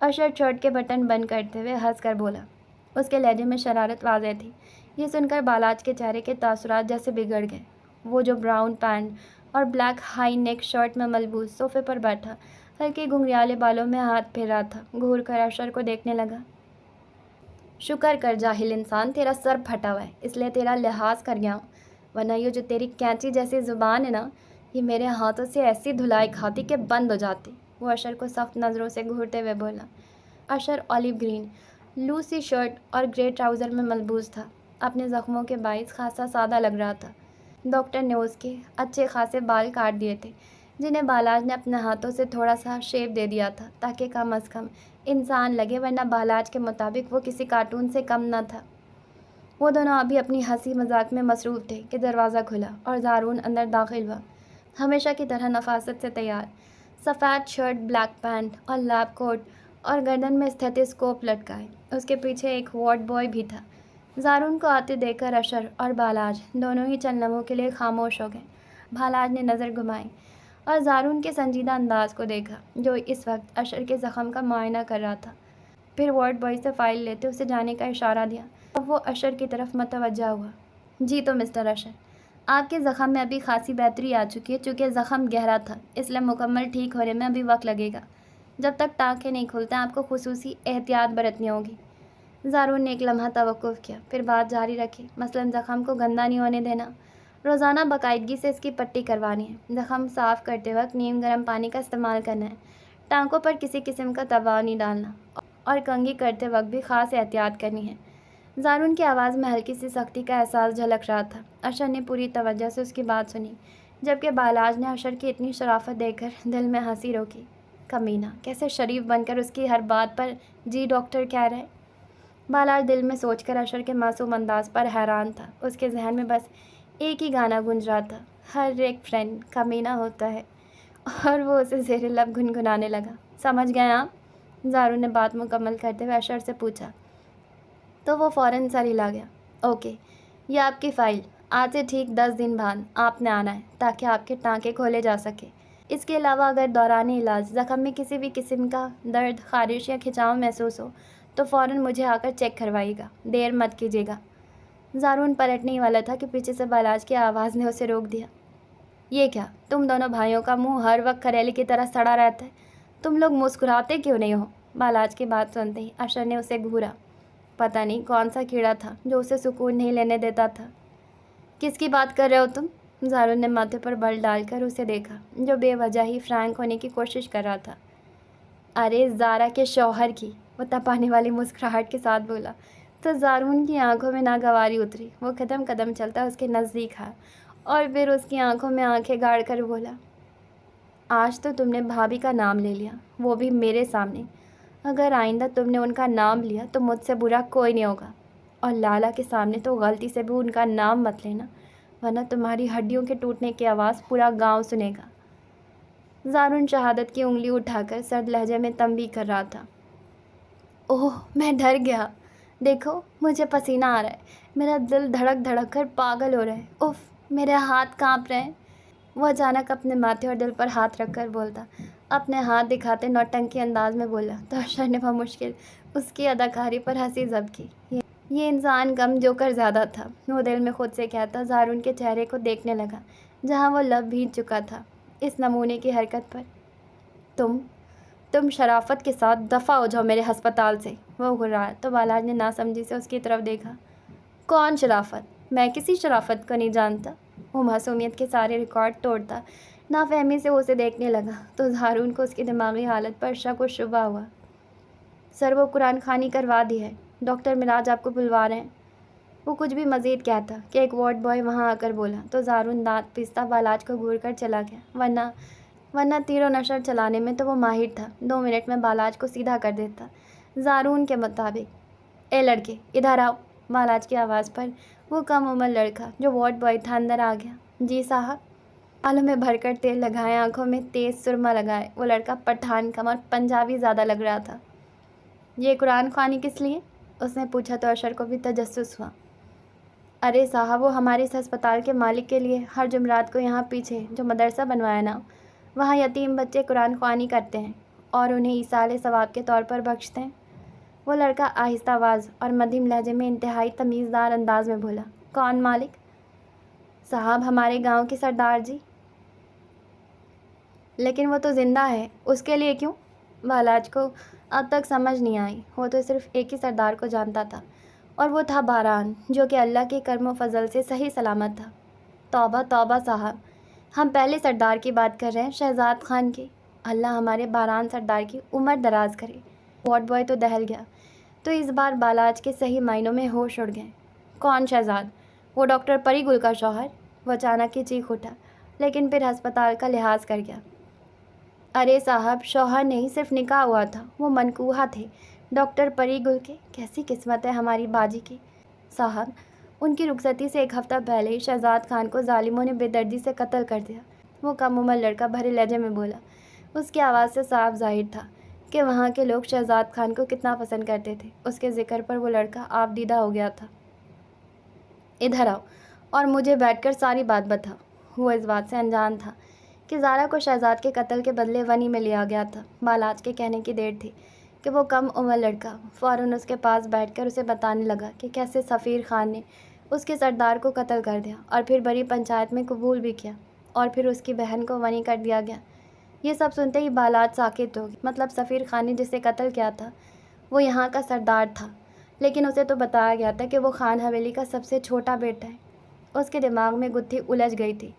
اشر shirt کے button بند کرتے ہوئے ہنس کر بولا۔ اس کے لہجے میں شرارت واضح تھی۔ یہ سن کر بالاج کے چہرے کے تاثرات جیسے بگڑ گئے۔ وہ جو براؤن پینٹ اور بلیک ہائی نیک شرٹ میں ملبوس صوفے پر بیٹھا ہلکے گھنگریالے بالوں میں ہاتھ پھیر رہا تھا، گھور کر اشر کو دیکھنے لگا۔ شکر کر جاہل انسان، تیرا سر پھٹا ہوا ہے، اس لیے تیرا لحاظ کر گیا ہوں، ورنہ یہ جو تیری کینچی جیسی زبان ہے نا، یہ میرے ہاتھوں سے ایسی دھلائی کھاتی کہ بند ہو جاتی۔ وہ اشر کو سخت نظروں سے گھورتے ہوئے بولا۔ اشر اولیو گرین لوسی شرٹ اور گرے ٹراؤزر میں ملبوس تھا، اپنے زخموں کے باعث خاصا سادہ لگ رہا تھا۔ ڈاکٹر نے اس کے اچھے خاصے بال کاٹ دیے تھے، جنہیں بالاج نے اپنے ہاتھوں سے تھوڑا سا شیپ دے دیا تھا تاکہ کم از کم انسان لگے، ورنہ بالاج کے مطابق وہ کسی کارٹون سے کم نہ تھا۔ وہ دونوں ابھی اپنی ہنسی مذاق میں مصروف تھے کہ دروازہ کھلا اور زارون اندر داخل ہوا، ہمیشہ کی طرح نفاست سے تیار، سفید شرٹ، بلیک پینٹ اور لیب کوٹ اور گردن میں اسٹیتھوسکوپ لٹکائے۔ اس کے پیچھے ایک وارڈ بوائے بھی تھا۔ زارون کو آتے دیکھ کر اشر اور بالاج دونوں ہی چند لمحوں کے لیے خاموش ہو گئے۔ بالاج نے نظر گھمائی اور زارون کے سنجیدہ انداز کو دیکھا، جو اس وقت اشر کے زخم کا معائنہ کر رہا تھا۔ پھر وارڈ بوائے سے فائل لیتے اسے جانے کا اشارہ دیا۔ اب وہ اشر کی طرف متوجہ ہوا۔ جی تو مسٹر اشر، آپ کے زخم میں ابھی خاصی بہتری آ چکی ہے، چونکہ زخم گہرا تھا، اس لیے مکمل ٹھیک ہونے میں ابھی وقت لگے گا۔ جب تک ٹانکے نہیں کھلتے آپ کو خصوصی احتیاط برتنی ہوگی۔ زارون نے ایک لمحہ توقف کیا، پھر بات جاری رکھی۔ مثلاً زخم کو گندا نہیں ہونے دینا، روزانہ باقاعدگی سے اس کی پٹی کروانی ہے، زخم صاف کرتے وقت نیم گرم پانی کا استعمال کرنا ہے، ٹانکوں پر کسی قسم کا دباؤ نہیں ڈالنا اور کنگھی کرتے وقت بھی خاص احتیاط کرنی ہے۔ زارون کی آواز میں ہلکی سی سختی کا احساس جھلک رہا تھا۔ اشر نے پوری توجہ سے اس کی بات سنی، جبکہ بالاج نے اشر کی اتنی شرافت دیکھ کر دل میں ہنسی روکی۔ کمینہ، کیسے شریف بن کر اس کی ہر بات پر جی ڈاکٹر کہہ رہے۔ بالاج دل میں سوچ کر اشر کے معصوم انداز پر حیران تھا۔ اس کے ذہن میں بس ایک ہی گانا گونج رہا تھا، ہر ایک فرینڈ کمینہ ہوتا ہے، اور وہ اسے زیر لب گنگنانے لگا۔ سمجھ گئے آپ؟ زارون نے بات مکمل کرتے ہوئے اشر سے پوچھا، تو وہ فوراً سر ہلا گیا۔ اوکے، یہ آپ کی فائل، آج سے ٹھیک 10 دن بعد آپ نے آنا ہے تاکہ آپ کے ٹانکے کھولے جا سکے۔ اس کے علاوہ اگر دوران علاج زخم میں کسی بھی قسم کا درد، خارش یا کھنچاؤ محسوس ہو تو فوراً مجھے آ کر چیک کروائیے گا، دیر مت کیجیے گا۔ زارون پلٹنے ہی والا تھا کہ پیچھے سے بالاج کی آواز نے اسے روک دیا۔ یہ کیا، تم دونوں بھائیوں کا منہ ہر وقت کریلے کی طرح سڑا رہتا ہے، تم لوگ مسکراتے کیوں نہیں ہو؟ بالاج کی بات سنتے ہی اشر نے اسے گھورا۔ پتہ نہیں کون سا کیڑا تھا جو اسے سکون نہیں لینے دیتا تھا۔ کس کی بات کر رہے ہو تم؟ زارون نے ماتھے پر بل ڈال کر اسے دیکھا، جو بے وجہ ہی فرینک ہونے کی کوشش کر رہا تھا۔ ارے زارا کے شوہر کی، وہ تپانے والی مسکراہٹ کے ساتھ بولا۔ تو زارون کی آنکھوں میں ناگواری اتری۔ وہ قدم قدم چلتا اس کے نزدیک آیا اور پھر اس کی آنکھوں میں آنکھیں گاڑ کر بولا، آج تو تم نے بھابھی کا نام لے لیا، وہ بھی میرے سامنے۔ اگر آئندہ تم نے ان کا نام لیا تو مجھ سے برا کوئی نہیں ہوگا، اور لالا کے سامنے تو غلطی سے بھی ان کا نام مت لینا، ورنہ تمہاری ہڈیوں کے ٹوٹنے کی آواز پورا گاؤں سنے گا۔ زارون شہادت کی انگلی اٹھا کر سرد لہجے میں تنبیہ کر رہا تھا۔ اوہ، میں ڈر گیا، دیکھو مجھے پسینہ آ رہا ہے، میرا دل دھڑک دھڑک کر پاگل ہو رہا ہے، اف، میرے ہاتھ کانپ رہے ہیں۔ وہ اچانک اپنے ماتھے اور دل پر ہاتھ رکھ کر بولتا، اپنے ہاتھ دکھاتے نوٹنکی انداز میں بولا، تو اشر نے بمشکل اس کی اداکاری پر ہنسی ضبط کی۔ یہ انسان کم جوکر زیادہ تھا، وہ دل میں خود سے کہتا۔ زارون کے چہرے کو دیکھنے لگا جہاں وہ لب بھیج چکا تھا اس نمونے کی حرکت پر۔ تم شرافت کے ساتھ دفع ہو جاؤ میرے ہسپتال سے، وہ گھرایا تو بالاج نے ناسمجھی سے اس کی طرف دیکھا۔ کون شرافت؟ میں کسی شرافت کو نہیں جانتا۔ وہ معصومیت کے سارے ریکارڈ توڑتا نافہمی سے اسے دیکھنے لگا تو زارون کو اس کی دماغی حالت پر شک و شبہ ہوا۔ سر، وہ قرآن خوانی کروا دی ہے، ڈاکٹر مراج آپ کو بلوا رہے ہیں۔ وہ کچھ بھی مزید کہتا کہ ایک وارڈ بوائے وہاں آ کر بولا تو زارون دانت پیستا بالاج کو گھور کر چلا گیا، ورنہ تیر و نشر چلانے میں تو وہ ماہر تھا، 2 منٹ میں بالاج کو سیدھا کر دیتا۔ زارون کے مطابق، اے لڑکے ادھر آؤ۔ بالاج کی آواز پر وہ کم عمر لڑکا جو وارڈ بوائے تھا اندر آ گیا۔ جی صاحب۔ بالوں میں بھر کر تیل لگائے، آنکھوں میں تیز سرما لگائے، وہ لڑکا پٹھان کم اور پنجابی زیادہ لگ رہا تھا۔ یہ قرآن خوانی کس لیے؟ اس نے پوچھا تو اشر کو بھی تجسس ہوا۔ ارے صاحب، وہ ہمارے اس ہسپتال کے مالک کے لیے ہر جمعرات کو یہاں پیچھے جو مدرسہ بنوایا نا، وہاں یتیم بچے قرآن خوانی کرتے ہیں، اور انہیں ایصال ثواب کے طور پر بخش دیں۔ وہ لڑکا آہستہ آواز اور مدھم لہجے میں انتہائی تمیزدار انداز میں بولا، کون مالک؟ صاحب ہمارے گاؤں کے سردار جی۔ لیکن وہ تو زندہ ہے، اس کے لیے کیوں؟ بالاج کو اب تک سمجھ نہیں آئی۔ وہ تو صرف ایک ہی سردار کو جانتا تھا، اور وہ تھا باران، جو کہ اللہ کے کرم و فضل سے صحیح سلامت تھا۔ توبہ توبہ صاحب، ہم پہلے سردار کی بات کر رہے ہیں، شہزاد خان کی۔ اللہ ہمارے باران سردار کی عمر دراز کرے۔ وارڈ بوائے تو دہل گیا، تو اس بار بالاج کے صحیح معنوں میں ہوش اڑ گئے۔ کون شہزاد؟ وہ ڈاکٹر پری گل کا شوہر؟ وہ اچانک ہی چیخ اٹھا، لیکن پھر ہسپتال کا لحاظ کر گیا۔ ارے صاحب، شوہر نہیں، صرف نکاح ہوا تھا، وہ منکوحہ تھے ڈاکٹر پری گل کے۔ کیسی قسمت ہے ہماری باجی کی۔ صاحب، ان کی رخصتی سے ایک ہفتہ پہلے ہی شہزاد خان کو ظالموں نے بے دردی سے قتل کر دیا، وہ کم عمر لڑکا بھرے لہجے میں بولا۔ اس کی آواز سے صاف ظاہر تھا کہ وہاں کے لوگ شہزاد خان کو کتنا پسند کرتے تھے۔ اس کے ذکر پر وہ لڑکا آپ دیدہ ہو گیا تھا۔ ادھر آؤ اور مجھے بیٹھ کر ساری بات بتا۔ وہ اس بات سے انجان تھا کہ زارا کو شہزاد کے قتل کے بدلے ونی میں لیا گیا تھا۔ بالاج کے کہنے کی دیر تھی کہ وہ کم عمر لڑکا فوراً اس کے پاس بیٹھ کر اسے بتانے لگا کہ کیسے سفیر خان نے اس کے سردار کو قتل کر دیا، اور پھر بڑی پنچایت میں قبول بھی کیا، اور پھر اس کی بہن کو ونی کر دیا گیا۔ یہ سب سنتے ہی بالاج ساکت ہو گئی۔ مطلب سفیر خان نے جسے قتل کیا تھا وہ یہاں کا سردار تھا، لیکن اسے تو بتایا گیا تھا کہ وہ خان حویلی کا سب سے چھوٹا بیٹا ہے۔ اس کے دماغ میں گتھی الجھ گئی تھی۔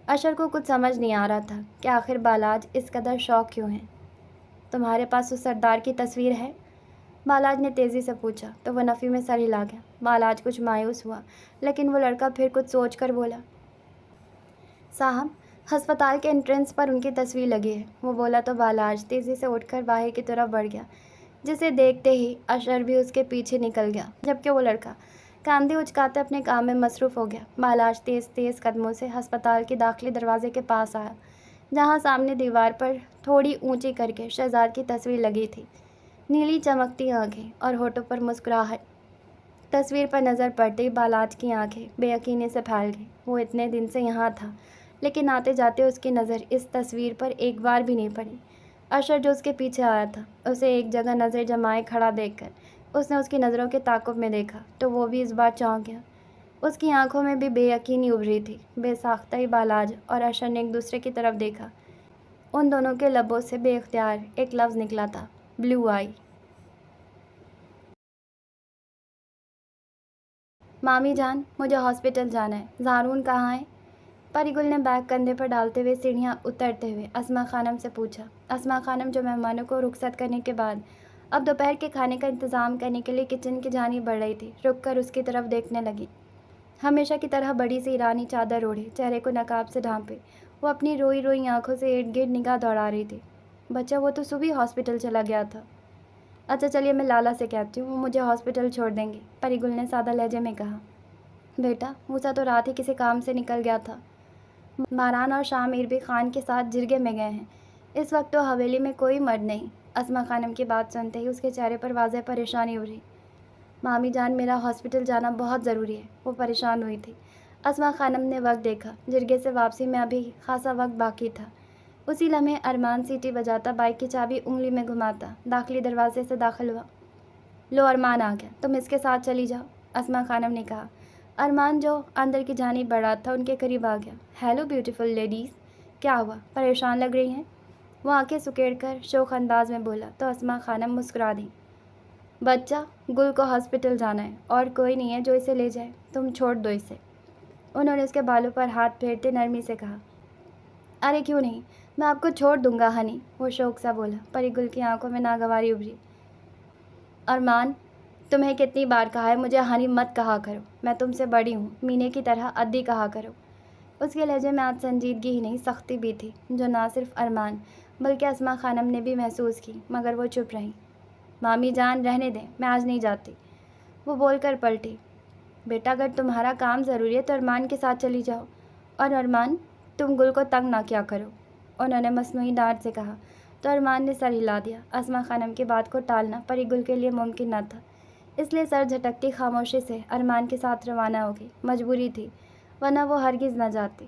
اشر کو کچھ سمجھ نہیں آ رہا تھا کہ آخر بالاج اس قدر شوق کیوں ہیں۔ تمہارے پاس اس سردار کی تصویر ہے؟ بالاج نے تیزی سے پوچھا تو وہ نفی میں سر ہلا گیا۔ بالاج کچھ مایوس ہوا، لیکن وہ لڑکا پھر کچھ سوچ کر بولا، صاحب ہسپتال کے انٹرنس پر ان کی تصویر لگی ہے۔ وہ بولا تو بالاج تیزی سے اٹھ کر باہر کی طرف بڑھ گیا، جسے دیکھتے ہی اشر بھی اس کے پیچھے نکل گیا، جبکہ وہ لڑکا کاندھے اچکاتے اپنے کام میں مصروف ہو گیا۔ بالاج تیز تیز قدموں سے ہسپتال کے داخلی دروازے کے پاس آیا، جہاں سامنے دیوار پر تھوڑی اونچی کر کے شہزاد کی تصویر لگی تھی۔ نیلی چمکتی آنکھیں اور ہونٹوں پر مسکراہٹ۔ تصویر پر نظر پڑتے ہی بالاج کی آنکھیں بے یقینی سے پھیل گئیں۔ وہ اتنے دن سے یہاں تھا، لیکن آتے جاتے اس کی نظر اس تصویر پر ایک بار بھی نہیں پڑی۔ اشر جو اس کے پیچھے آیا تھا، اسے ایک جگہ نظر جمائے کھڑا دیکھ کر اس نے اس کی نظروں کے تعاقب میں دیکھا تو وہ بھی اس بار چونک گیا۔ اس کی آنکھوں میں بھی بے یقینی ابھری تھی۔ بے ساختہ ہی بالاج اور اشر نے ایک دوسرے کی طرف دیکھا۔ ان دونوں کے لبوں سے بے اختیار ایک لفظ نکلا تھا، بلیو آئی۔ مامی جان، مجھے ہاسپٹل جانا ہے، زارون کہاں ہے؟ پری گل نے بیگ کندھے پر ڈالتے ہوئے سیڑھیاں اترتے ہوئے اسما خانم سے پوچھا۔ اسما خانم جو مہمانوں کو رخصت کرنے کے بعد اب دوپہر کے کھانے کا انتظام کرنے کے لیے کچن کی جانب بڑھ رہی تھی، رک کر اس کی طرف دیکھنے لگی۔ ہمیشہ کی طرح بڑی سی ایرانی چادر اوڑھے، چہرے کو نقاب سے ڈھانپے، وہ اپنی روئی روئی آنکھوں سے ارد گرد نگاہ دوڑا رہی تھی۔ بچہ وہ تو صبح ہاسپٹل چلا گیا تھا۔ اچھا چلیے میں لالا سے کہتی ہوں، وہ مجھے ہاسپٹل چھوڑ دیں گے، پری گل نے سادہ لہجے میں کہا۔ بیٹا، موسیٰ تو رات ہی کسی کام سے نکل گیا تھا۔ باران اور شاہ میر بھی خان کے ساتھ جرگے میں گئے ہیں۔ اس وقت تو حویلی میں کوئی مرد نہیں۔ اسما خانم کی بات سنتے ہی اس کے چہرے پر واضح پریشانی ابھری۔ مامی جان، میرا ہاسپٹل جانا بہت ضروری ہے، وہ پریشان ہوئی تھی۔ اسما خانم نے وقت دیکھا، جرگے سے واپسی میں ابھی خاصا وقت باقی تھا۔ اسی لمحے ارمان سیٹی بجاتا بائک کی چابی انگلی میں گھماتا داخلی دروازے سے داخل ہوا۔ لو ارمان آ گیا، تم اس کے ساتھ چلی جاؤ، اسما خانم نے کہا۔ ارمان جو اندر کی جانب بڑھ رہا تھا ان کے قریب آ گیا۔ ہیلو بیوٹیفل لیڈیز، کیا ہوا، پریشان لگ رہی ہیں؟ وہ آنکھیں سکیڑ کر شوخ انداز میں بولا تو اسما خانم مسکرا دیں۔ بچہ، گل کو ہاسپٹل جانا ہے اور کوئی نہیں ہے جو اسے لے جائے، تم چھوڑ دو اسے۔ انہوں نے اس کے بالوں پر ہاتھ پھیرتے نرمی سے کہا۔ ارے کیوں نہیں، میں آپ کو چھوڑ دوں گا ہنی، وہ شوق سا بولا۔ پری گل کی آنکھوں میں ناگواری ابھری۔ ارمان، تمہیں کتنی بار کہا ہے مجھے ہنی مت کہا کرو، میں تم سے بڑی ہوں، مینے کی طرح ادی کہا کرو۔ اس کے لہجے میں آج سنجیدگی ہی نہیں سختی بھی تھی، جو نہ صرف ارمان بلکہ اسما خانم نے بھی محسوس کی، مگر وہ چپ رہیں۔ مامی جان رہنے دیں، میں آج نہیں جاتی، وہ بول کر پلٹی۔ بیٹا، اگر تمہارا کام ضروری ہے تو ارمان کے ساتھ چلی جاؤ، اور ارمان تم گل کو تنگ نہ کیا کرو، انہوں نے مصنوعی ڈانٹ سے کہا تو ارمان نے سر ہلا دیا۔ اسما خانم کی بات کو ٹالنا پری گل کے لیے ممکن نہ تھا، اس لیے سر جھٹکتی خاموشی سے ارمان کے ساتھ روانہ ہو گئی۔ مجبوری تھی، ورنہ وہ ہرگز نہ جاتی۔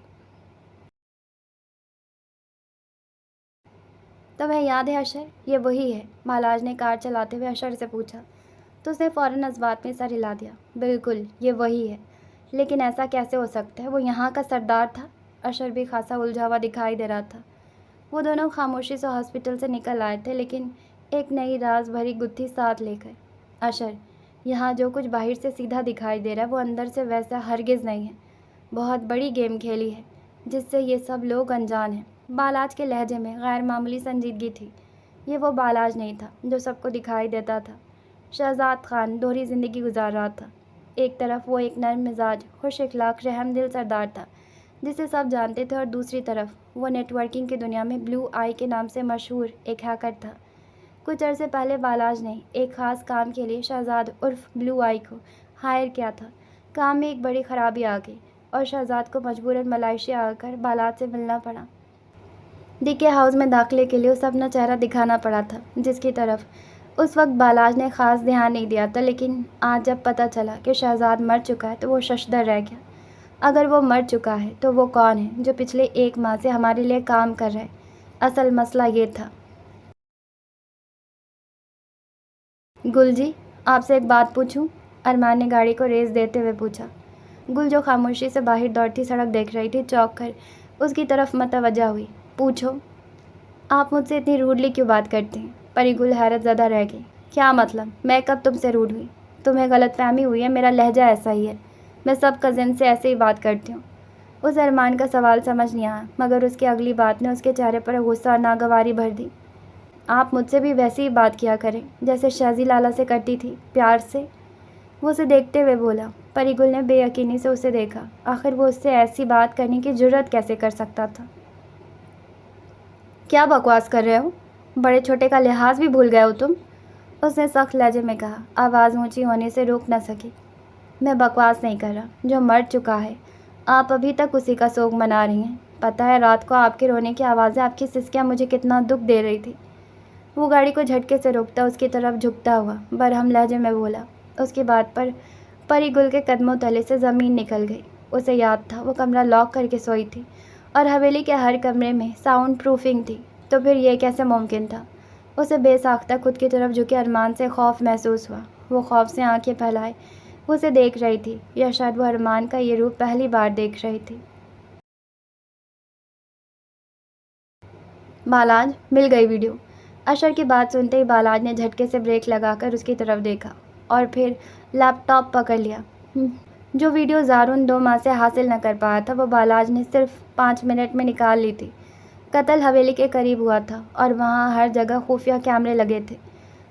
تمہیں یاد ہے اشر؟ یہ وہی ہے؟ بالاج نے کار چلاتے ہوئے اشر سے پوچھا تو اس نے فوراً اس بات میں سر ہلا دیا۔ بالکل یہ وہی ہے، لیکن ایسا کیسے ہو سکتا ہے؟ وہ یہاں کا سردار تھا۔ اشر بھی خاصا الجھا ہوا دکھائی دے رہا تھا۔ وہ دونوں خاموشی سے ہاسپٹل سے نکل آئے تھے، لیکن ایک نئی راز بھری گتھی ساتھ لے کر۔ اشر، یہاں جو کچھ باہر سے سیدھا دکھائی دے رہا ہے وہ اندر سے ویسا ہرگز نہیں ہے۔ بہت بڑی گیم کھیلی ہے جس سے یہ سب لوگ انجان ہیں۔ بالاج کے لہجے میں غیر معمولی سنجیدگی تھی۔ یہ وہ بالاج نہیں تھا جو سب کو دکھائی دیتا تھا۔ شہزاد خان دوہری زندگی گزار رہا تھا۔ ایک طرف وہ ایک نرم مزاج، خوش اخلاق، رحم دل سردار تھا جسے سب جانتے تھے، اور دوسری طرف وہ نیٹ ورکنگ کی دنیا میں بلو آئی کے نام سے مشہور ایک ہیکر تھا۔ کچھ عرصے پہلے بالاج نے ایک خاص کام کے لیے شہزاد عرف بلو آئی کو ہائر کیا تھا۔ کام میں ایک بڑی خرابی آ گئی اور شہزاد کو مجبوراً ملائیشیا آ کر بالاج سے ملنا پڑا۔ ڈی کے ہاؤس میں داخلے کے لیے اسے اپنا چہرہ دکھانا پڑا تھا، جس کی طرف اس وقت بالاج نے خاص دھیان نہیں دیا تھا، لیکن آج جب پتہ چلا کہ شہزاد مر چکا ہے تو وہ ششدر رہ گیا۔ اگر وہ مر چکا ہے تو وہ کون ہے جو پچھلے 1 ماہ سے ہمارے لیے کام کر رہے؟ اصل مسئلہ یہ تھا۔ گل جی، آپ سے ایک بات پوچھوں؟ ارمان نے گاڑی کو ریس دیتے ہوئے پوچھا۔ گل جو خاموشی سے باہر دوڑتی سڑک دیکھ رہی تھی، چونک کر اس کی طرف متوجہ ہوئی۔ پوچھو۔ آپ مجھ سے اتنی روڈلی کیوں بات کرتے ہیں؟ پری گل حیرت زدہ رہ گئی۔ کیا مطلب؟ میں کب تم سے روڈ ہوئی؟ تمہیں غلط فہمی ہوئی ہے، میرا لہجہ ایسا ہی ہے، میں سب کزن سے ایسے ہی بات کرتی ہوں۔ اس ارمان کا سوال سمجھ نہیں آیا، مگر اس کی اگلی بات نے اس کے چہرے پر غصہ اور ناگواری بھر دی۔ آپ مجھ سے بھی ویسی ہی بات کیا کریں جیسے شہزی لالا سے کرتی تھی، پیار سے۔ وہ اسے دیکھتے ہوئے بولا۔ پری گل نے بے یقینی سے اسے دیکھا۔ آخر وہ اس سے ایسی بات کرنے کی جرأت کیسے کر سکتا تھا؟ کیا بکواس کر رہے ہو؟ بڑے چھوٹے کا لحاظ بھی بھول گئے ہو تم؟ اس نے سخت لہجے میں کہا، آواز اونچی ہونے سے روک نہ سکی۔ میں بکواس نہیں کر رہا، جو مر چکا ہے آپ ابھی تک اسی کا سوگ منا رہی ہیں۔ پتہ ہے رات کو آپ کے رونے کی آوازیں، آپ کی سسکیاں مجھے کتنا دکھ دے رہی تھی۔ وہ گاڑی کو جھٹکے سے روکتا اس کی طرف جھکتا ہوا برہم لہجے میں بولا۔ اس کی بات پر پری گل کے قدموں تلے سے زمین نکل گئی۔ اسے یاد تھا وہ کمرہ لاک کر کے سوئی تھی اور حویلی کے ہر کمرے میں ساؤنڈ پروفنگ تھی، تو پھر یہ کیسے ممکن تھا؟ اسے بے ساختہ خود کی طرف جھکے ارمان سے خوف محسوس ہوا۔ وہ خوف سے آنکھیں پھیلائے اسے دیکھ رہی تھی، یا شاید وہ ارمان کا یہ روپ پہلی بار دیکھ رہی تھی۔ بالاج، مل گئی ویڈیو۔ اشر کی بات سنتے ہی بالاج نے جھٹکے سے بریک لگا کر اس کی طرف دیکھا اور پھر لیپ ٹاپ پکڑ لیا۔ جو ویڈیو زارون 2 ماہ سے حاصل نہ کر پایا تھا، وہ بالاج نے صرف 5 منٹ میں نکال لی تھی۔ قتل حویلی کے قریب ہوا تھا اور وہاں ہر جگہ خفیہ کیمرے لگے تھے۔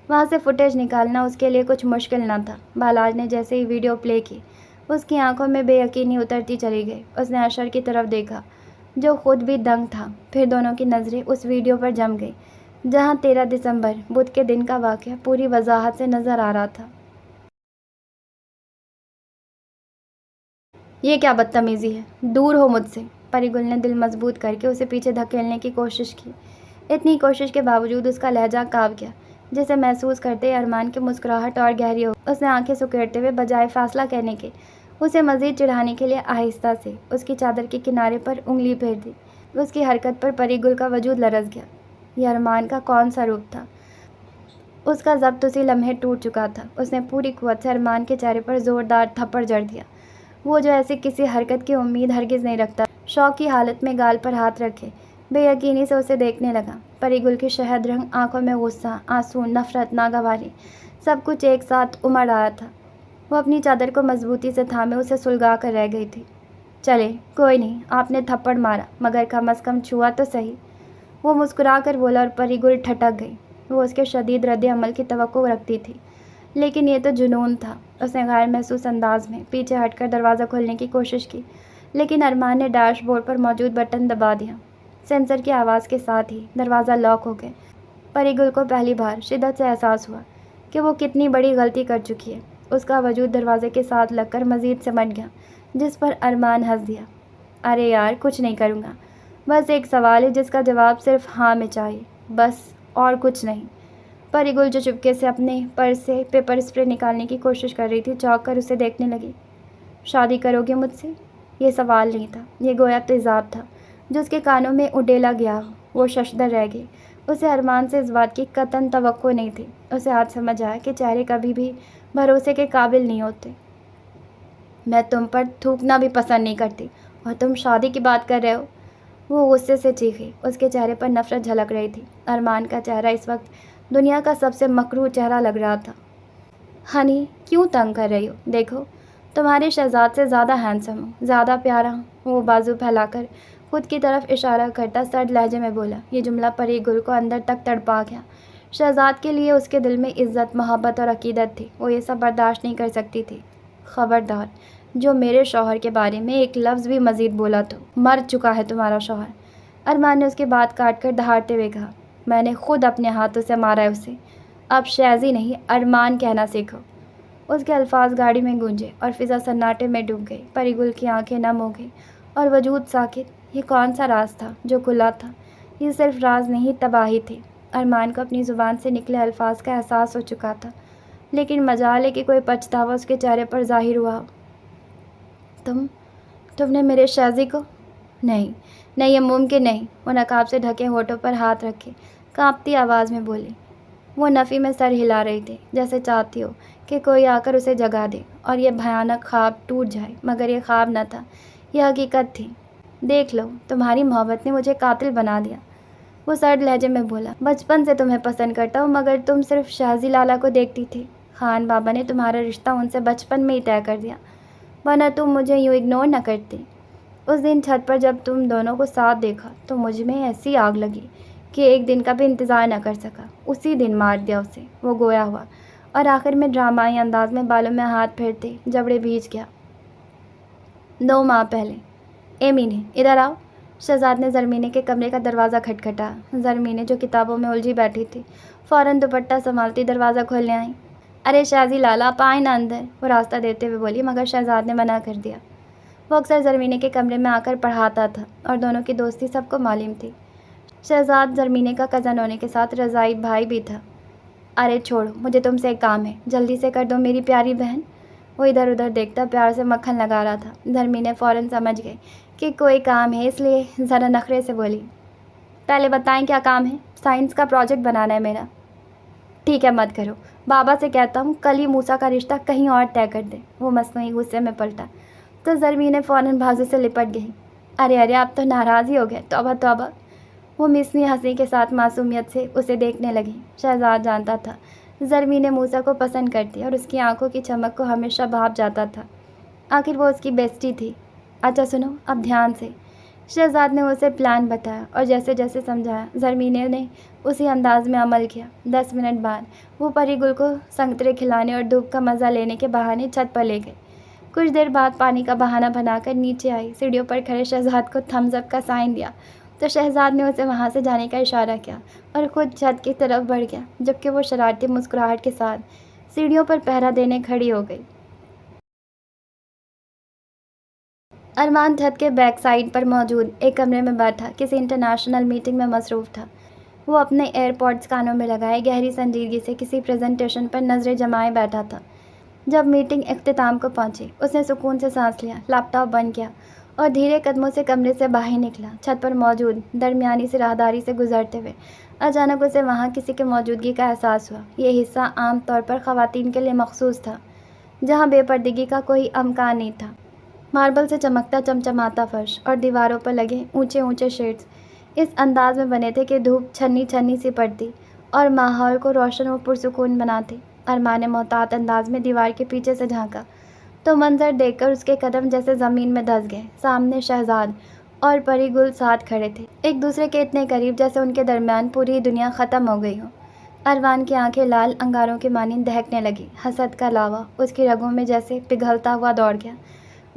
وہاں سے فوٹیج نکالنا اس کے لیے کچھ مشکل نہ تھا۔ بالاج نے جیسے ہی ویڈیو پلے کی، اس کی آنکھوں میں بے یقینی اترتی چلی گئی۔ اس نے اشر کی طرف دیکھا جو خود بھی دنگ تھا، پھر دونوں کی نظریں اس ویڈیو پر جم گئی جہاں 13 دسمبر بدھ کے دن کا واقعہ پوری وضاحت سے نظر آ رہا تھا۔ یہ کیا بدتمیزی ہے؟ دور ہو مجھ سے۔ پری گل نے دل مضبوط کر کے اسے پیچھے دھکیلنے کی کوشش کی۔ اتنی کوشش کے باوجود اس کا لہجہ کانپ گیا، جسے محسوس کرتے ہی ارمان کی مسکراہٹ اور گہری ہو گئی۔ اس نے آنکھیں سکیڑتے ہوئے بجائے فاصلہ کہنے کے اسے مزید چڑھانے کے لیے آہستہ سے اس کی چادر کے کنارے پر انگلی پھیر دی۔ اس کی حرکت پر پری گل کا وجود لرز گیا۔ یہ ارمان کا کون سا روپ تھا؟ اس کا ضبط اسی لمحے ٹوٹ چکا تھا۔ اس نے پوری قوت سے ارمان کے چہرے پر زوردار تھپڑ جڑ دیا۔ وہ جو ایسی کسی حرکت کی امید ہرگز نہیں رکھتا، شوق کی حالت میں گال پر ہاتھ رکھے بے یقینی سے اسے دیکھنے لگا۔ پری گل کی شہد رنگ آنکھوں میں غصہ، آنسو، نفرت، ناگواری سب کچھ ایک ساتھ امڑ آیا تھا۔ وہ اپنی چادر کو مضبوطی سے تھامے اسے سلگا کر رہ گئی تھی۔ چلے کوئی نہیں، آپ نے تھپڑ مارا، مگر کم از کم چھوا تو صحیح۔ وہ مسکرا کر بولا اور پری گل ٹھٹک گئی۔ وہ اس کے شدید رد عمل کی توقع رکھتی تھی، لیکن یہ تو جنون تھا۔ اس نے غیر محسوس انداز میں پیچھے ہٹ کر دروازہ کھولنے کی کوشش کی، لیکن ارمان نے ڈیش بورڈ پر موجود بٹن دبا دیا۔ سینسر کی آواز کے ساتھ ہی دروازہ لاک ہو گیا۔ پری گل کو پہلی بار شدت سے احساس ہوا کہ وہ کتنی بڑی غلطی کر چکی ہے۔ اس کا وجود دروازے کے ساتھ لگ کر مزید سمٹ گیا، جس پر ارمان ہنس دیا۔ ارے یار، کچھ نہیں کروں گا، بس ایک سوال ہے جس کا جواب صرف ہاں میں چاہیے، بس، اور کچھ نہیں۔ پری گل جو چپکے سے اپنے پرس سے پیپر اسپرے نکالنے کی کوشش کر رہی تھی، چونک کر اسے دیکھنے لگی۔ شادی کرو گے مجھ سے؟ یہ سوال نہیں تھا، یہ گویا تیزاب تھا جو اس کے کانوں میں اڈیلا گیا۔ وہ ششدر رہ گئی۔ اسے ارمان سے اس بات کی قطعاً توقع نہیں تھی۔ اسے آج سمجھ آیا کہ چہرے کبھی بھی بھروسے کے قابل نہیں ہوتے۔ میں تم پر تھوکنا بھی پسند نہیں کرتی اور تم شادی کی بات کر رہے ہو؟ وہ غصے سے چیخی۔ اس کے چہرے پر نفرت جھلک رہی تھی۔ ارمان کا چہرہ اس وقت دنیا کا سب سے مکروہ چہرہ لگ رہا تھا۔ ہنی، کیوں تنگ کر رہی ہو؟ دیکھو، تمہارے شہزاد سے زیادہ ہینڈسم ہوں، زیادہ پیارا ہوں۔ وہ بازو پھیلا کر خود کی طرف اشارہ کرتا سرد لہجے میں بولا۔ یہ جملہ پری گل کو اندر تک تڑپا گیا۔ شہزاد کے لیے اس کے دل میں عزت، محبت اور عقیدت تھی۔ وہ یہ سب برداشت نہیں کر سکتی تھی۔ خبردار، جو میرے شوہر کے بارے میں ایک لفظ بھی مزید بولا تو مر چکا ہے تمہارا شوہر۔ ارمان نے اس کی بات کاٹ کر دہاڑتے ہوئے کہا۔ میں نے خود اپنے ہاتھوں سے مارا ہے اسے۔ اب شہزی نہیں، ارمان کہنا سیکھو۔ اس کے الفاظ گاڑی میں گونجے اور فضا سناٹے میں ڈوب گئی۔ پری گل کی آنکھیں نم ہو گئی اور وجود ساکت۔ یہ کون سا راز تھا جو کھلا تھا؟ یہ صرف راز نہیں، تباہی تھی۔ ارمان کو اپنی زبان سے نکلے الفاظ کا احساس ہو چکا تھا، لیکن مجال ہے کہ کوئی پچھتاوا اس کے چہرے پر ظاہر ہوا ہو۔ تم نے میرے شہزی کو؟ نہیں، یہ ممکن نہیں۔ وہ نقاب سے ڈھکے ہونٹوں پر ہاتھ رکھے کانپتی آواز میں بولی۔ وہ نفی میں سر ہلا رہی تھی، جیسے چاہتی ہو کہ کوئی آ کر اسے جگا دے اور یہ بھیانک خواب ٹوٹ جائے، مگر یہ خواب نہ تھا، یہ حقیقت تھی۔ دیکھ لو، تمہاری محبت نے مجھے قاتل بنا دیا، وہ سرد لہجے میں بولا۔ بچپن سے تمہیں پسند کرتا ہوں، مگر تم صرف شہزی لالا کو دیکھتی تھی۔ خان بابا نے تمہارا رشتہ ان سے بچپن میں ہی طے کر دیا، ورنہ تم مجھے یوں اگنور نہ کرتی۔ اس دن چھت پر جب تم دونوں کو ساتھ دیکھا تو مجھ میں ایسی آگ لگی کہ ایک دن کا بھی انتظار نہ کر سکا۔ اسی دن مار دیا اسے۔ وہ گویا ہوا اور آخر میں ڈرامائی انداز میں بالوں میں ہاتھ پھیرتے جبڑے بھیج گیا۔ 2 ماہ پہلے۔ ایمینے، ادھر آؤ۔ شہزاد نے زرمینے کے کمرے کا دروازہ کھٹکھٹایا۔ زرمینے، جو کتابوں میں الجھی بیٹھی تھی، فوراً دوپٹہ سنبھالتی دروازہ کھولنے آئی۔ ارے شہزی لالا، آپ آئیں نا اندر، وہ راستہ دیتے ہوئے بولی، مگر شہزاد نے منع کر دیا۔ وہ اکثر زرمینے کے کمرے میں آ کر پڑھاتا تھا اور دونوں کی دوستی سب کو معلوم تھی۔ شہزاد زرمینے کا کزن ہونے کے ساتھ رضاعی بھائی بھی تھا۔ ارے چھوڑو، مجھے تم سے ایک کام ہے، جلدی سے کر دو میری پیاری بہن۔ وہ ادھر ادھر دیکھتا پیار سے مکھن لگا رہا تھا۔ زرمینے فوراً سمجھ گئی کہ کوئی کام ہے، اس لیے ذرا نخرے سے بولی۔ پہلے بتائیں کیا کام ہے؟ سائنس کا پروجیکٹ بنانا ہے میرا۔ ٹھیک ہے، مت کرو، بابا سے کہتا ہوں کل ہی موسیٰ کا رشتہ کہیں اور طے کر دے۔ وہ مصنوعی غصے میں پلٹا تو زرمینے فوراً بازو سے لپٹ گئی۔ ارے آپ تو ناراض ہی ہو گئے، توبہ توبہ۔ وہ مصنوعی ہنسی کے ساتھ معصومیت سے اسے دیکھنے لگی۔ شہزاد جانتا تھا زرمینے موسیٰ کو پسند کرتی اور اس کی آنکھوں کی چمک کو ہمیشہ بھانپ جاتا تھا۔ آخر وہ اس کی بیسٹی تھی۔ اچھا سنو، اب دھیان سے۔ شہزاد نے اسے پلان بتایا اور جیسے جیسے سمجھایا زرمینے نے اسی انداز میں عمل کیا۔ 10 منٹ بعد وہ پری گل کو سنترے کھلانے اور دھوپ کا مزہ لینے کے بہانے چھت پر لے گئے۔ کچھ دیر بعد پانی کا بہانہ بنا کر نیچے آئی۔ سیڑھیوں پر کھڑے شہزاد کو تھمز اپ کا سائن دیا تو شہزاد نے اسے وہاں سے جانے کا اشارہ کیا اور خود چھت کی طرف بڑھ گیا، جبکہ وہ شرارتی مسکراہٹ کے ساتھ سیڑھیوں پر پہرا دینے کھڑی ہو گئی۔ ارمان چھت کے بیک سائڈ پر موجود ایک کمرے میں بیٹھا کسی انٹرنیشنل میٹنگ میں مصروف تھا۔ وہ اپنے ایئر پوڈز کانوں میں لگائے گہری سنجیدگی سے کسی پریزنٹیشن پر نظریں جمائے بیٹھا تھا۔ جب میٹنگ اختتام کو پہنچی، اس نے سکون سے سانس لیا، لیپ ٹاپ بند کیا اور دھیرے قدموں سے کمرے سے باہر نکلا۔ چھت پر موجود درمیانی سی راہداری سے گزرتے ہوئے اچانک اسے وہاں کسی کی موجودگی کا احساس ہوا۔ یہ حصہ عام طور پر خواتین کے لیے مخصوص تھا، جہاں بے پردگی کا کوئی امکان نہیں تھا۔ ماربل سے چمکتا چمچماتا فرش اور دیواروں پر لگے اونچے اونچے شیڈز اس انداز میں بنے تھے کہ دھوپ چھنی چھنی سی پڑتی اور ماحول کو روشن و پرسکون بناتے۔ ارمان نے محتاط انداز میں دیوار کے پیچھے سے جھانکا تو منظر دیکھ کر اس کے قدم جیسے زمین میں دھس گئے۔ سامنے شہزاد اور پری گل ساتھ کھڑے تھے، ایک دوسرے کے اتنے قریب جیسے ان کے درمیان پوری دنیا ختم ہو گئی ہو۔ ارمان کی آنکھیں لال انگاروں کے مانند دہکنے لگی۔ حسد کا لاوا اس کی رگوں میں جیسے پگھلتا ہوا دوڑ گیا۔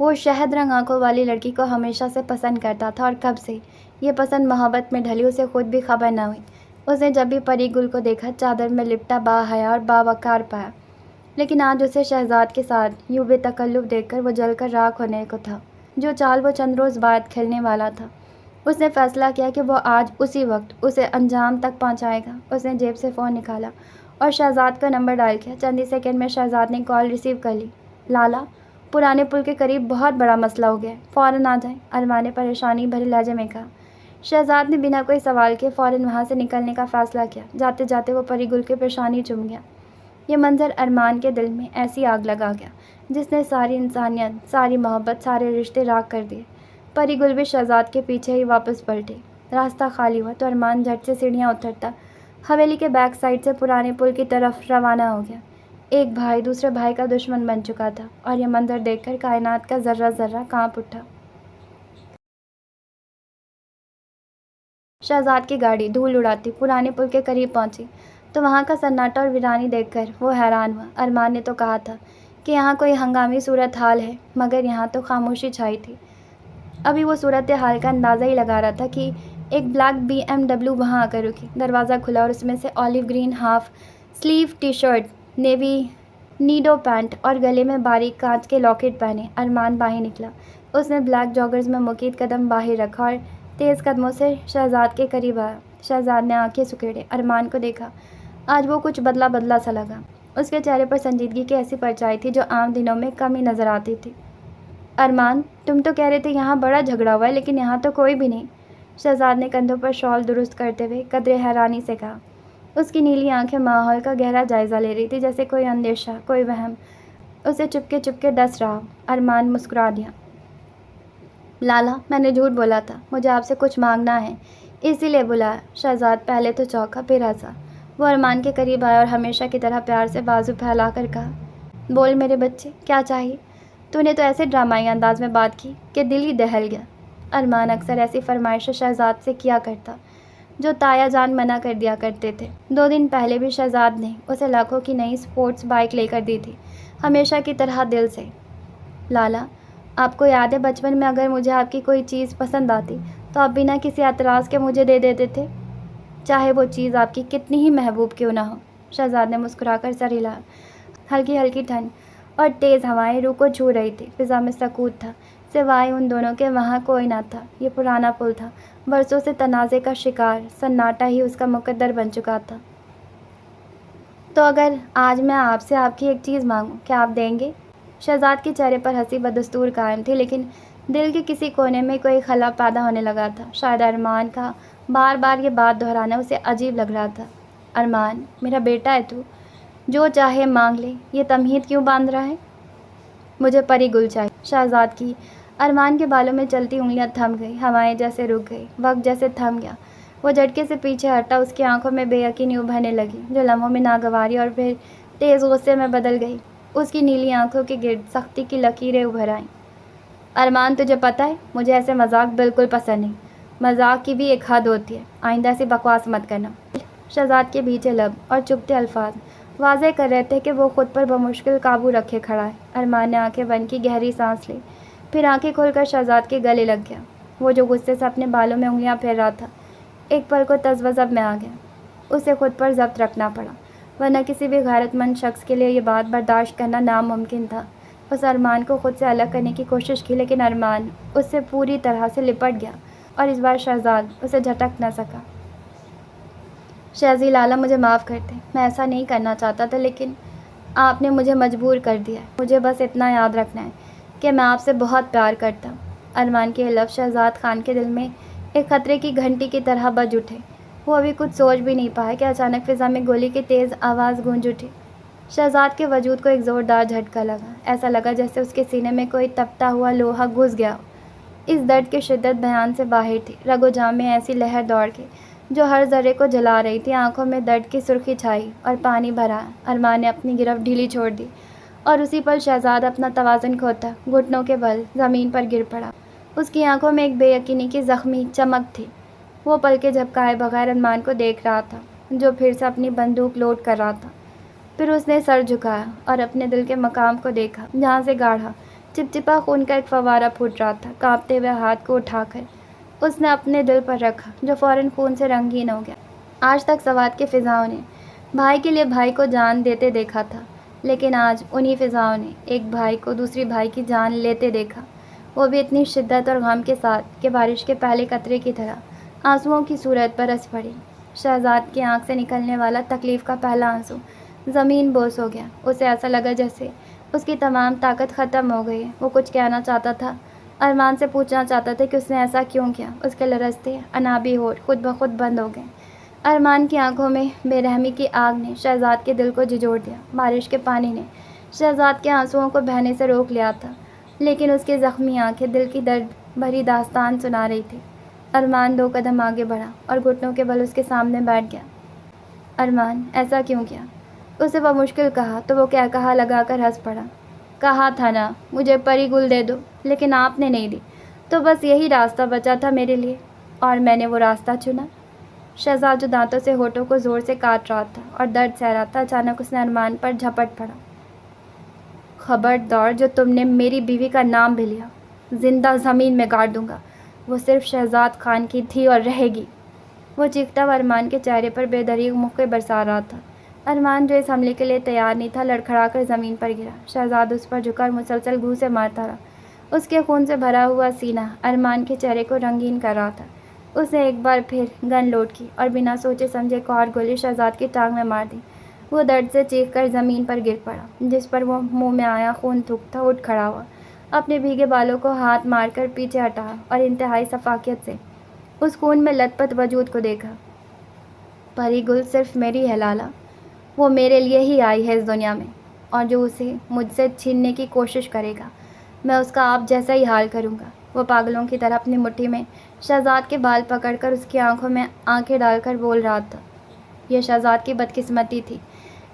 وہ شہد رنگ آنکھوں والی لڑکی کو ہمیشہ سے پسند کرتا تھا، اور کب سے یہ پسند محبت میں ڈھلی اسے خود بھی خبر نہ ہوئی۔ اس نے جب بھی پری گل کو دیکھا چادر میں لپٹا باحیا اور باوقار پایا، لیکن آج اسے شہزاد کے ساتھ یوں بے تکلف دیکھ کر وہ جل کر راکھ ہونے کو تھا۔ جو چال وہ چند روز بعد کھیلنے والا تھا، اس نے فیصلہ کیا کہ وہ آج اسی وقت اسے انجام تک پہنچائے گا۔ اس نے جیب سے فون نکالا اور شہزاد کا نمبر ڈائل کیا۔ چند ہی سیکنڈ میں شہزاد نے کال ریسیو کر لی۔ لالا، پرانے پل کے قریب بہت بڑا مسئلہ ہو گیا ہے، فوراً آ جائیں، ارمان نے پریشانی بھرے لہجے میں کہا۔ شہزاد نے بنا کوئی سوال کے فوراً وہاں سے نکلنے کا فیصلہ کیا۔ جاتے جاتے وہ پری گل کی پیشانی چوم گیا۔ یہ منظر ارمان کے دل میں ایسی آگ لگا گیا جس نے ساری انسانیت، ساری محبت، سارے رشتے راکھ کر دیے۔ پری گل بھی شہزاد کے پیچھے ہی واپس پلٹی۔ راستہ خالی ہوا تو ارمان جھٹ سے سیڑھیاں اترتا حویلی کے بیک سائڈ سے پرانے پل کی طرف روانہ ہو گیا۔ ایک بھائی دوسرے بھائی کا دشمن بن چکا تھا اور یہ منظر دیکھ کر کائنات کا ذرہ ذرہ کانپ اٹھا۔ شہزاد کی گاڑی دھول اڑاتی پرانے پل کے قریب پہنچی تو وہاں کا سناٹا اور ویرانی دیکھ کر وہ حیران ہوا۔ ارمان نے تو کہا تھا کہ یہاں کوئی ہنگامی صورتحال ہے، مگر یہاں تو خاموشی چھائی تھی۔ ابھی وہ صورتحال کا اندازہ ہی لگا رہا تھا کہ ایک بلیک BMW وہاں آ کر رکی۔ دروازہ کھلا اور اس میں سے olive green half sleeve T shirt, navy نیڈو پینٹ اور گلے میں باریک کانچ کے لاکٹ پہنے ارمان باہر نکلا۔ اس نے بلیک جاگرز میں مکید قدم باہر رکھا اور تیز قدموں سے شہزاد کے قریب آیا۔ شہزاد نے آنکھیں سکیڑے ارمان کو دیکھا۔ آج وہ کچھ بدلا بدلا سا لگا۔ اس کے چہرے پر سنجیدگی کی ایسی پرچھائی تھی جو عام دنوں میں کم ہی نظر آتی تھی۔ ارمان، تم تو کہہ رہے تھے یہاں بڑا جھگڑا ہوا ہے، لیکن یہاں تو کوئی بھی نہیں۔ شہزاد نے کندھوں پر شال درست کرتے ہوئے قدرے حیرانی سے کہا۔ اس کی نیلی آنکھیں ماحول کا گہرا جائزہ لے رہی تھی، جیسے کوئی اندیشہ، کوئی وہم اسے چپکے ڈس رہا ہو۔ ارمان مسکرا دیا۔ لالا، میں نے جھوٹ بولا تھا، مجھے آپ سے کچھ مانگنا ہے، اسی لیے بلایا۔ شہزاد پہلے تو چونکا، پھر ہنسا۔ وہ ارمان کے قریب آیا اور ہمیشہ کی طرح پیار سے بازو پھیلا کر کہا، بول میرے بچے، کیا چاہیے؟ تو نے تو ایسے ڈرامائی انداز میں بات کی کہ دل ہی دہل گیا۔ ارمان اکثر ایسی فرمائشیں شہزاد سے کیا کرتا جو تایا جان منع کر دیا کرتے تھے۔ 2 دن پہلے بھی شہزاد نے اسے لاکھوں کی نئی سپورٹس بائک لے کر دی تھی، ہمیشہ کی طرح دل سے۔ لالا، آپ کو یاد ہے بچپن میں اگر مجھے آپ کی کوئی چیز پسند آتی تو آپ بنا کسی اعتراض کے مجھے دے دیتے تھے، چاہے وہ چیز آپ کی کتنی ہی محبوب کیوں نہ ہو۔ شہزاد نے مسکرا کر سر ہلایا۔ ہلکی ٹھنڈ اور تیز ہوائیں روح کو چھو رہی تھی۔ فضا میں سکوت تھا، سوائے ان دونوں کے وہاں کوئی نہ تھا۔ یہ پرانا پل تھا، برسوں سے تنازع کا شکار، سناٹا ہی اس کا مقدر بن چکا تھا۔ تو اگر آج میں آپ سے آپ کی ایک چیز مانگوں، کیا آپ دیں گے؟ شہزاد کے چہرے پر ہنسی بدستور قائم تھی، لیکن دل کے کسی کونے میں کوئی خلا پیدا ہونے لگا تھا۔ شاید ارمان کا بار بار یہ بات دہرانا اسے عجیب لگ رہا تھا۔ ارمان، میرا بیٹا ہے تو، جو چاہے مانگ لے، یہ تمہید کیوں باندھ رہا ہے؟ مجھے پری گل چاہیے۔ شہزاد کی ارمان کے بالوں میں چلتی انگلیاں تھم گئی، ہوائیں جیسے رک گئی، وقت جیسے تھم گیا۔ وہ جھٹکے سے پیچھے ہٹا، اس کی آنکھوں میں بے یقینی ابھرنے لگی، جو لمحوں میں ناگواری اور پھر تیز غصے میں بدل گئی۔ اس کی نیلی آنکھوں کے گرد سختی کی لکیریں ابھر آئیں۔ ارمان، تجھے پتہ ہے مجھے ایسے مذاق بالکل پسند نہیں۔ مذاق کی بھی ایک حد ہوتی ہے، آئندہ ایسی بکواس مت کرنا۔ شہزاد کے بھیجے لب اور چبھتے الفاظ واضح کر رہے تھے کہ وہ خود پر بمشکل قابو رکھے کھڑا ہے۔ ارمان نے آنکھیں بند کی، گہری سانس لی، پھر آنکھیں کھول کر شہزاد کے گلے لگ گیا۔ وہ جو غصے سے اپنے بالوں میں انگلیاں پھیر رہا تھا، ایک پل کو تذبذب میں آ گیا۔ اسے خود پر ضبط رکھنا پڑا، ورنہ کسی بھی غیرت مند شخص کے لیے یہ بات برداشت کرنا ناممکن تھا۔ اس ارمان کو خود سے الگ کرنے کی کوشش کی، لیکن ارمان اس سے پوری طرح سے لپٹ گیا اور اس بار شہزاد اسے جھٹک نہ سکا۔ شہزی لالا، مجھے معاف کر دیں، میں ایسا نہیں کرنا چاہتا تھا، لیکن آپ نے مجھے مجبور کر دیا ہے۔ مجھے بس اتنا یاد رکھنا ہے کہ میں آپ سے بہت پیار کرتا ہوں۔ ارمان کے لفظ شہزاد خان کے دل میں ایک خطرے کی گھنٹی کی طرح بج اٹھے۔ وہ ابھی کچھ سوچ بھی نہیں پایا کہ اچانک فضا میں گولی کی تیز آواز گونج اٹھی۔ شہزاد کے وجود کو ایک زوردار جھٹکا لگا، ایسا لگا جیسے اس کے سینے میں کوئی تپتا ہوا لوہا گھس گیا ہو۔ اس درد کی شدت بیان سے باہر تھی، رگ و جان میں ایسی لہر دوڑ کے جو ہر ذرے کو جلا رہی تھی۔ آنکھوں میں درد کی سرخی چھائی اور پانی بھرا۔ ارمان نے اپنی گرفت ڈھیلی چھوڑ دی اور اسی پل شہزاد اپنا توازن کھوتا گھٹنوں کے بل زمین پر گر پڑا۔ اس کی آنکھوں میں ایک بے یقینی کی زخمی چمک تھی۔ وہ پلکیں جھپکائے بغیر ارمان کو دیکھ رہا تھا، جو پھر سے اپنی بندوق لوڈ کر رہا تھا۔ پھر اس نے سر جھکایا اور اپنے دل کے مقام کو دیکھا، جہاں سے گاڑھا چپچپا خون کا ایک فوارہ پھوٹ رہا تھا۔ کانپتے ہوئے ہاتھ کو اٹھا کر اس نے اپنے دل پر رکھا، جو فوراً خون سے رنگین ہو گیا۔ آج تک سوات کے فضاؤں نے بھائی کے لیے بھائی کو جان دیتے دیکھا تھا، لیکن آج انہی فضاؤں نے ایک بھائی کو دوسری بھائی کی جان لیتے دیکھا، وہ بھی اتنی شدت اور غم کے ساتھ کہ بارش کے پہلے قطرے کی طرح آنسوؤں کی صورت برس پڑی۔ شہزاد کی آنکھ سے نکلنے والا تکلیف کا پہلا آنسو زمین بوس ہو گیا۔ اسے ایسا لگا جیسے اس کی تمام طاقت ختم ہو گئی ہے۔ وہ کچھ کہنا چاہتا تھا، ارمان سے پوچھنا چاہتا تھا کہ اس نے ایسا کیوں کیا۔ اس کے لرزتے انابی ہونٹ خود بخود بند ہو گئے۔ ارمان کی آنکھوں میں بے رحمی کی آگ نے شہزاد کے دل کو جھنجھوڑ دیا۔ بارش کے پانی نے شہزاد کے آنسوؤں کو بہنے سے روک لیا تھا، لیکن اس کی زخمی آنکھیں دل کی درد بھری داستان سنا رہی تھی۔ ارمان 2 قدم آگے بڑھا اور گھٹنوں کے بل اس کے سامنے بیٹھ گیا۔ ارمان، ایسا کیوں کیا؟ اسے وہ مشکل کہا تو وہ کہا لگا کر ہنس پڑا۔ کہا تھا نا مجھے پری گل دے دو، لیکن آپ نے نہیں دی، تو بس یہی راستہ بچا تھا میرے لیے، اور میں نے وہ راستہ چنا۔ شہزاد جو دانتوں سے ہونٹوں کو زور سے کاٹ رہا تھا اور درد سہ رہا تھا، اچانک اس نے ارمان پر جھپٹ پڑا۔ خبردار جو تم نے میری بیوی کا نام بھی لیا، زندہ زمین میں گاڑ دوں گا۔ وہ صرف شہزاد خان کی تھی اور رہے گی۔ وہ چیختا ہوا ارمان کے چہرے پر بے دریغ مکے برسا رہا تھا۔ ارمان جو اس حملے کے لیے تیار نہیں تھا، لڑکھڑا کر زمین پر گرا۔ شہزاد اس پر جھکا اور مسلسل گھوسے مارتا رہا۔ اس کے خون سے بھرا ہوا سینہ ارمان کے چہرے کو رنگین کر رہا تھا۔ اس نے ایک بار پھر گن لوڈ کی اور بنا سوچے سمجھے ایک اور گولی شہزاد کی ٹانگ میں مار دی۔ وہ درد سے چیخ کر زمین پر گر پڑا، جس پر وہ منہ میں آیا خون تھوکتا اٹھ کھڑا ہوا، اپنے بھیگے بالوں کو ہاتھ مار کر پیچھے ہٹا اور انتہائی شفقت سے اس خون میں لت پت وجود کو دیکھا۔ پری گل صرف میری ہے لالا، وہ میرے لیے ہی آئی ہے اس دنیا میں، اور جو اسے مجھ سے چھیننے کی کوشش کرے گا، میں اس کا آپ جیسا ہی حال کروں گا۔ وہ پاگلوں کی طرح اپنی مٹھی میں شہزاد کے بال پکڑ کر اس کی آنکھوں میں آنکھیں ڈال کر بول رہا تھا۔ یہ شہزاد کی بدقسمتی تھی،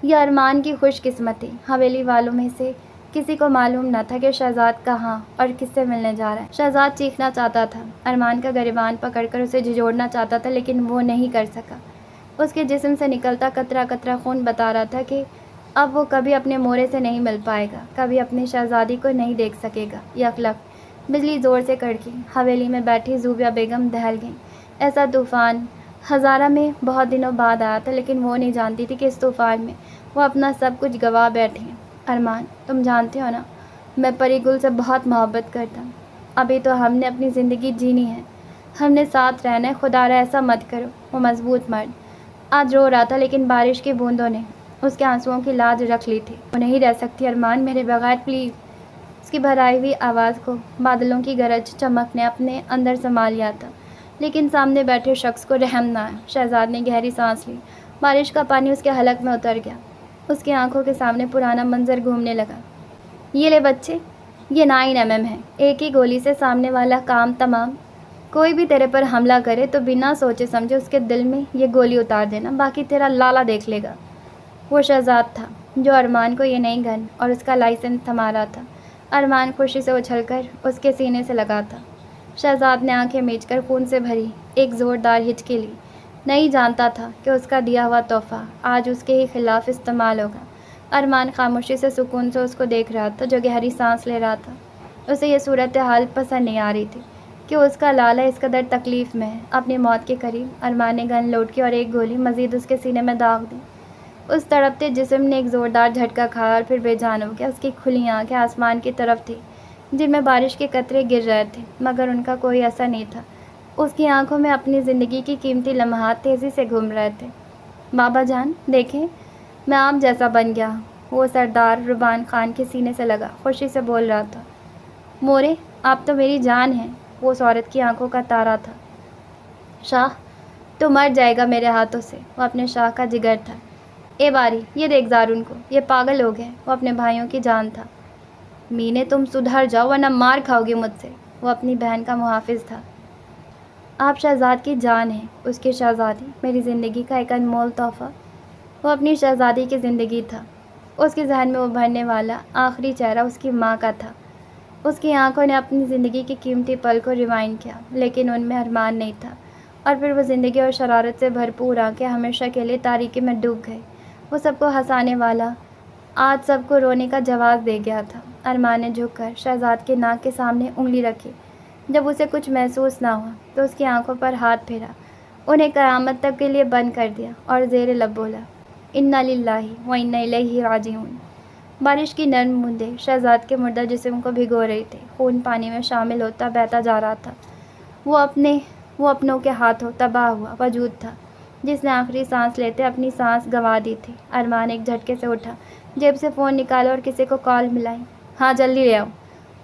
یہ ارمان کی خوش قسمتی۔ حویلی والوں میں سے کسی کو معلوم نہ تھا کہ شہزاد کہاں اور کس سے ملنے جا رہا ہے۔ شہزاد چیخنا چاہتا تھا، ارمان کا گریبان پکڑ کر اسے جھنجھوڑنا چاہتا تھا، لیکن وہ نہیں کر سکا۔ اس کے جسم سے نکلتا قطرہ قطرہ خون بتا رہا تھا کہ اب وہ کبھی اپنے مورے سے نہیں مل پائے گا، کبھی اپنی شہزادی کو نہیں دیکھ سکے گا۔ یکلخت بجلی زور سے کڑکی، حویلی میں بیٹھی زوبیہ بیگم دہل گئیں۔ ایسا طوفان ہزارہ میں بہت دنوں بعد آیا تھا، لیکن وہ نہیں جانتی تھی کہ اس طوفان میں وہ اپنا سب کچھ گنوا بیٹھی ہیں۔ ارمان، تم جانتے ہو نا، میں پری گل سے بہت محبت کرتا ہوں۔ ابھی تو ہم نے اپنی زندگی جینی ہے، ہم نے ساتھ رہنا ہے، خدا را ایسا مت کرو۔ وہ مضبوط مرد آج رو رہا تھا، لیکن بارش کی بوندوں نے اس کے آنسوؤں کی لاج رکھ لی تھی۔ وہ نہیں رہ سکتی ارمان، میرے بغیر پلیز۔ اس کی بھرائی ہوئی آواز کو بادلوں کی گرج چمک نے اپنے اندر سما لیا تھا، لیکن سامنے بیٹھے شخص کو رحم نہ آیا۔ شہزاد نے گہری سانس لی، بارش کا پانی اس کے حلق میں اتر گیا۔ اس کی آنکھوں کے سامنے پرانا منظر گھومنے لگا۔ یہ لے بچے، یہ 9 mm ہے، ایک ہی گولی سے سامنے والا کام تمام۔ کوئی بھی تیرے پر حملہ کرے تو بنا سوچے سمجھے اس کے دل میں یہ گولی اتار دینا، باقی تیرا لالا دیکھ لے گا۔ وہ شہزاد تھا جو ارمان کو یہ نئی گن اور اس کا لائسنس تھما رہا تھا۔ ارمان خوشی سے اچھل کر اس کے سینے سے لگا تھا۔ شہزاد نے آنکھیں میچ کر خون سے بھری ایک زوردار ہچکی لی۔ نہیں جانتا تھا کہ اس کا دیا ہوا تحفہ آج اس کے ہی خلاف استعمال ہوگا۔ ارمان خاموشی سے سکون سے اس کو دیکھ رہا تھا، جو گہری سانس لے رہا تھا۔ اسے یہ صورتحال پسند نہیں آ رہی تھی کہ اس کا لالا اس قدر تکلیف میں ہے۔ اپنی موت کے قریب ارمان نے گن لوڈ کی اور ایک گولی مزید اس کے سینے میں داغ دی۔ اس تڑپتے جسم نے ایک زوردار جھٹکا کھایا اور پھر بے جان ہو گیا۔ اس کی کھلی آنکھیں آسمان کی طرف تھی، جن میں بارش کے قطرے گر رہے تھے، مگر ان کا کوئی اثر نہیں تھا۔ اس کی آنکھوں میں اپنی زندگی کی قیمتی لمحات تیزی سے گھوم رہے تھے۔ بابا جان دیکھیں، میں آپ جیسا بن گیا ہوں۔ وہ سردار ربان خان کے سینے سے لگا خوشی سے بول رہا تھا۔ مورے، آپ تو میری جان ہیں۔ وہ اس عورت کی آنکھوں کا تارا تھا۔ شاہ تو مر جائے گا میرے ہاتھوں سے۔ وہ اپنے شاہ کا جگر تھا۔ اے باری، یہ دیکھ زارون کو، یہ پاگل ہو گئے۔ وہ اپنے بھائیوں کی جان تھا۔ مینے تم سدھر جاؤ ورنہ مار کھاؤ گی مجھ سے۔ وہ اپنی بہن کا محافظ تھا۔ آپ شہزاد کی جان ہیں، اس کی شہزادی، میری زندگی کا ایک انمول تحفہ۔ وہ اپنی شہزادی کی زندگی تھا۔ اس کے ذہن میں ابھرنے والا آخری چہرہ اس کی ماں کا تھا۔ اس کی آنکھوں نے اپنی زندگی کی قیمتی پل کو ریوائنڈ کیا، لیکن ان میں ارمان نہیں تھا۔ اور پھر وہ زندگی اور شرارت سے بھرپور آنکھیں ہمیشہ کے لیے تاریکی میں ڈوب گئے۔ وہ سب کو ہنسانے والا آج سب کو رونے کا جواز دے گیا تھا۔ ارمان نے جھک کر شہزاد کے ناک کے سامنے انگلی رکھی۔ جب اسے کچھ محسوس نہ ہوا تو اس کی آنکھوں پر ہاتھ پھیرا، انہیں قیامت تک کے لیے بند کر دیا اور زیر لب بولا، انا للہ و انا الیہ راجعون۔ بارش کی نرم بوندیں شہزاد کے مردہ جسم کو بھگو رہی تھی۔ خون پانی میں شامل ہوتا بہتا جا رہا تھا۔ وہ اپنوں کے ہاتھوں تباہ ہوا وجود تھا، جس نے آخری سانس لیتے اپنی سانس گنوا دی تھی۔ ارمان ایک جھٹکے سے اٹھا، جیب سے فون نکالا اور کسی کو کال ملائی۔ ہاں جلدی لے آؤ۔